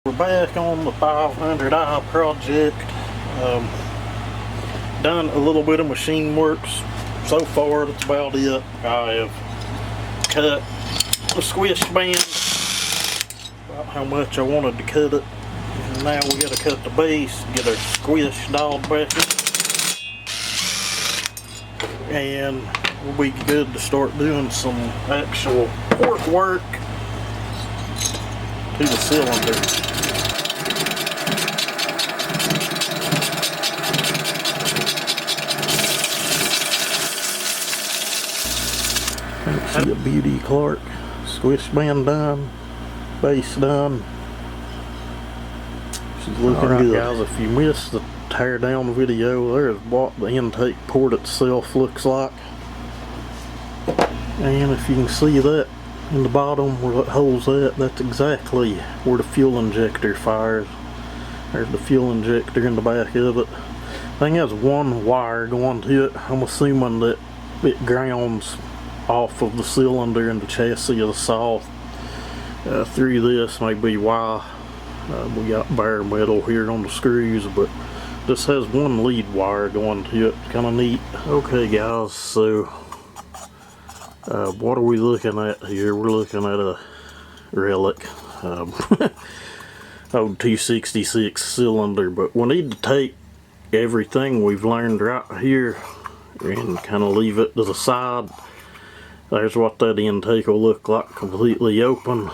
We're back on the 500i project. Done a little bit of machine works so far. That's about it. I have cut the squish band about how much I wanted to cut it, and now we got to cut the base, get our squish dialed back in, and we'll be good to start doing some actual torque work to the cylinder. See a beauty, Clark. Squish band done, base done. She's looking good. Guys, if you missed the tear down video, there's what the intake port itself looks like. And if you can see that in the bottom where that hole's at, that's exactly where the fuel injector fires. There's the fuel injector in the back of it. Thing has one wire going to it. I'm assuming that it grounds off of the cylinder and the chassis of the saw through this. May be why we got bare metal here on the screws, but this has one lead wire going to it. Kind of neat. Okay guys, so what are we looking at here? We're looking at a relic, old 266 cylinder, but we need to take everything we've learned right here and kind of leave it to the side. There's what that intake will look like, completely open.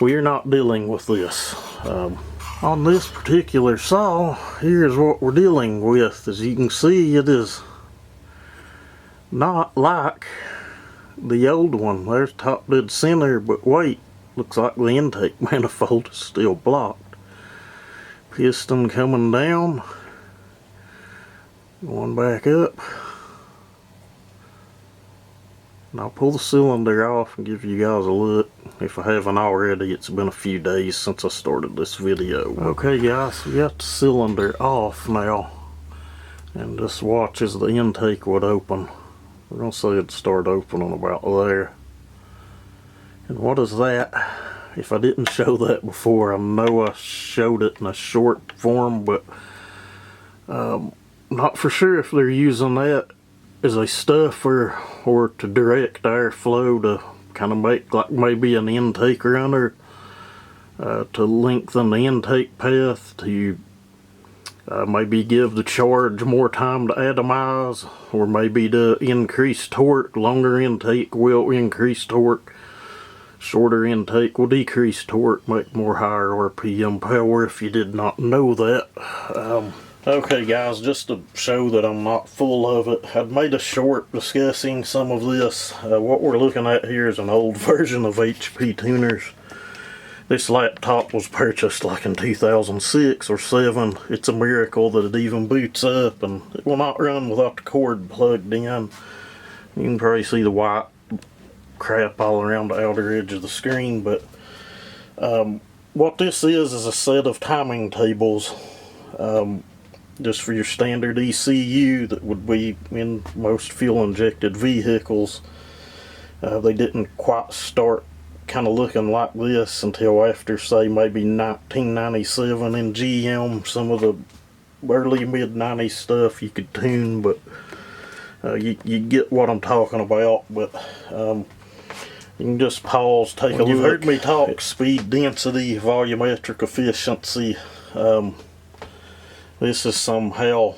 We're not dealing with this. On this particular saw, here's what we're dealing with. As you can see, it is not like the old one. There's top dead center, but wait, looks like the intake manifold is still blocked. Piston coming down, going back up. And I'll pull the cylinder off and give you guys a look. If I haven't already, it's been a few days since I started this video. Okay guys, we got the cylinder off now. And just watch as the intake would open. We're going to say it'd start opening about there. And what is that? If I didn't show that before, I know I showed it in a short form, but not for sure if they're using that as a stuffer or to direct airflow to kind of make like maybe an intake runner, to lengthen the intake path, to maybe give the charge more time to atomize, or maybe to increase torque. Longer intake will increase torque, shorter intake will decrease torque, make more higher RPM power, if you did not know that. Okay guys, just to show that I'm not full of it, I've made a short discussing some of this. What we're looking at here is an old version of HP tuners. This laptop was purchased like in 2006 or 7. It's a miracle that it even boots up, and it will not run without the cord plugged in. You can probably see the white crap all around the outer edge of the screen, but what this is a set of timing tables. Just for your standard ECU that would be in most fuel-injected vehicles. They didn't quite start kind of looking like this until after, say, maybe 1997 in GM. Some of the early mid-90s stuff you could tune, but you get what I'm talking about. But you can just pause, take a look. You've heard me talk speed, density, volumetric efficiency. This is somehow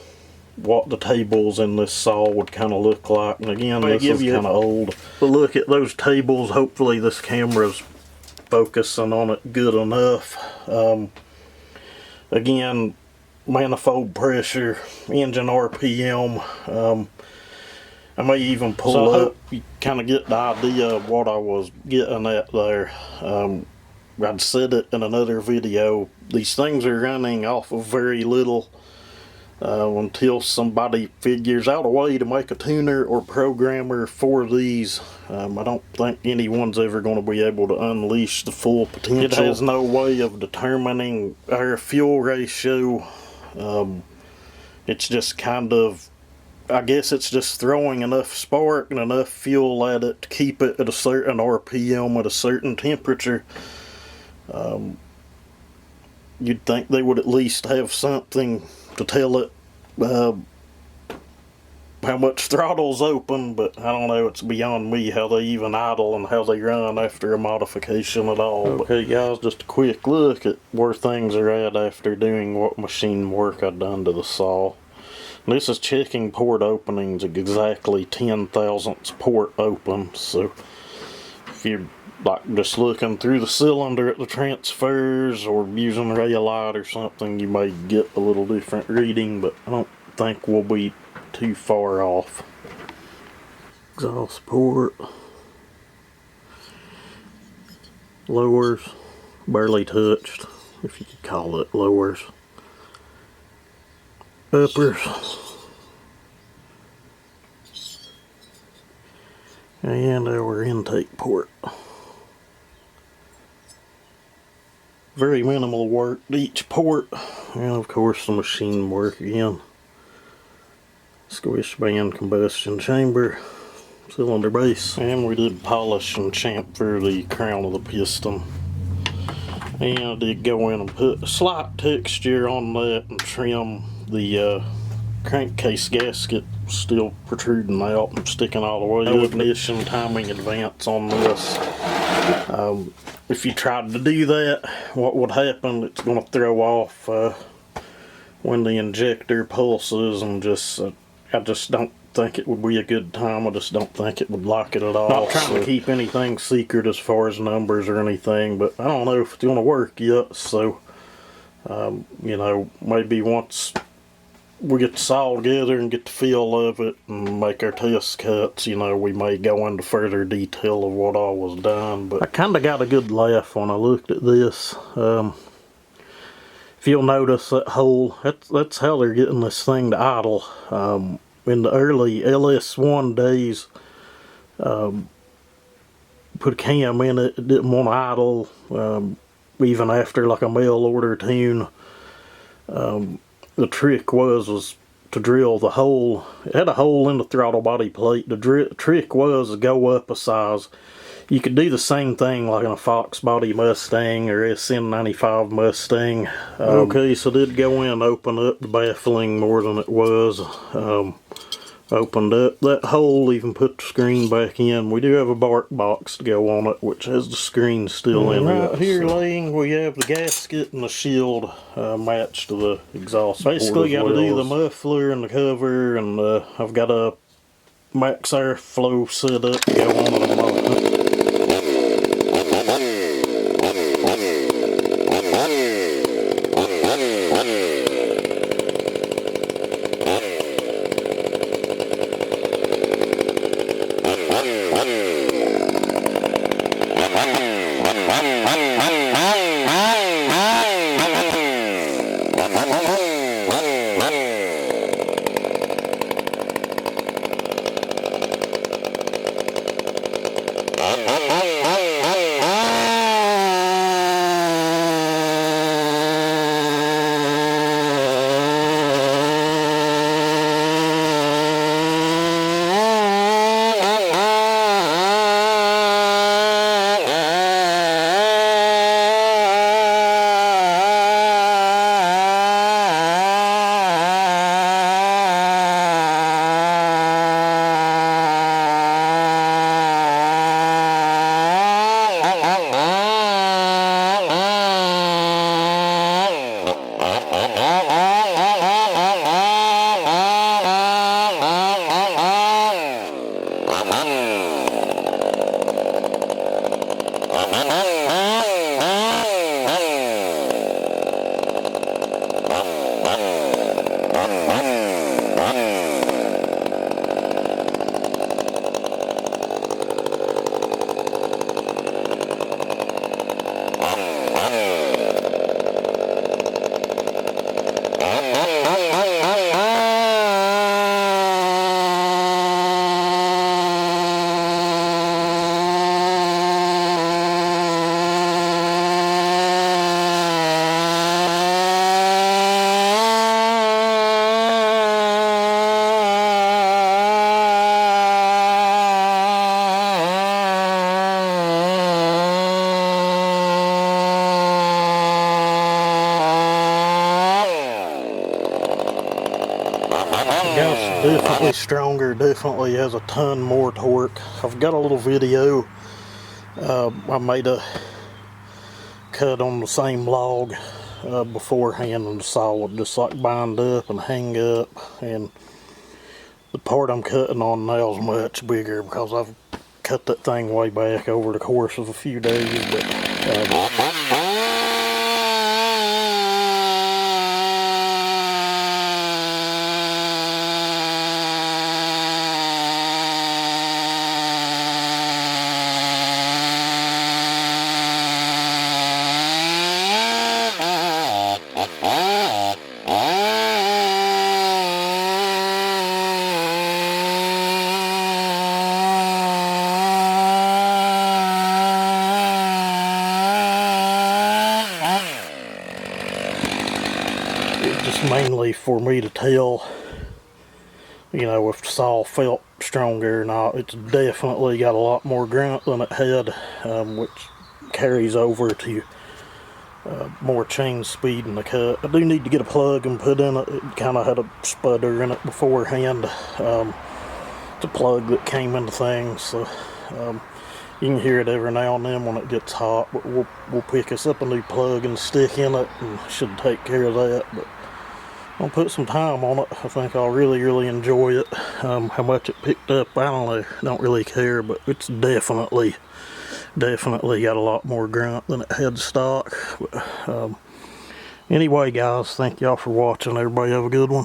what the tables in this saw would kind of look like. And again, this is kind of old. But look at those tables. Hopefully this camera's focusing on it good enough. Again, manifold pressure, engine RPM. I may even pull up. You kind of get the idea of what I was getting at there. I'd said it in another video. These things are running off of very little until somebody figures out a way to make a tuner or programmer for these. I don't think anyone's ever going to be able to unleash the full potential. It has no way of determining our fuel ratio. It's just kind of, I guess it's just throwing enough spark and enough fuel at it to keep it at a certain RPM at a certain temperature. you'd think they would at least have something to tell it how much throttle's open, but I don't know, it's beyond me how they even idle and how they run after a modification at all. Okay guys, just a quick look at where things are at after doing what machine work I've done to the saw. This is checking port openings at exactly 10 thousandths port open, so if you're like just looking through the cylinder at the transfers or using a rail light or something, you may get a little different reading, but I don't think we'll be too far off. Exhaust port. Lowers. Barely touched, if you could call it lowers. Uppers. And our intake port. Very minimal work to each port. And of course the machine work again. Squish band combustion chamber, cylinder base, and we did polish and chamfer the crown of the piston. And I did go in and put a slight texture on that and trim the crankcase gasket, still protruding out and sticking all the way. No ignition timing advance on this. If you tried to do that, what would happen, it's going to throw off when the injector pulses, and I just don't think it would be a good time. I just don't think it would like it at all. Not trying to keep anything secret as far as numbers or anything, but I don't know if it's going to work yet, so you know, maybe once we get the saw together and get the feel of it and make our test cuts, you know, we may go into further detail of what all was done. But I kind of got a good laugh when I looked at this. If you'll notice that hole, that's how they're getting this thing to idle. In the early LS1 days, put a cam in it, it didn't want to idle, even after like a mail order tune. The trick was to drill the hole. It had a hole in the throttle body plate. The trick was to go up a size. You could do the same thing like in a Fox body Mustang or SN95 Mustang. Okay, so I did go in and open up the baffling more than it was. Opened up that hole, even put the screen back in. We do have a bark box to go on it, which has the screen still in it. Right here laying, we have the gasket and the shield matched to the exhaust. Basically got to do the muffler and the cover, and I've got a max airflow set up to go on it. Guys, definitely stronger, definitely has a ton more torque. I've got a little video. I made a cut on the same log beforehand and saw it just like bind up and hang up, and the part I'm cutting on now is much bigger because I've cut that thing way back over the course of a few days. But just mainly for me to tell, you know, if the saw felt stronger or not. It's definitely got a lot more grunt than it had, which carries over to more chain speed in the cut. I do need to get a plug and put in it. It kind of had a sputter in it beforehand. It's a plug that came into things, so you can hear it every now and then when it gets hot. But we'll pick us up a new plug and stick in it, and should take care of that. But I'll put some time on it. I think I'll really enjoy it. How much it picked up, I don't know. Don't really care, but it's definitely got a lot more grunt than it had stock. But, anyway, guys, thank y'all for watching. Everybody have a good one.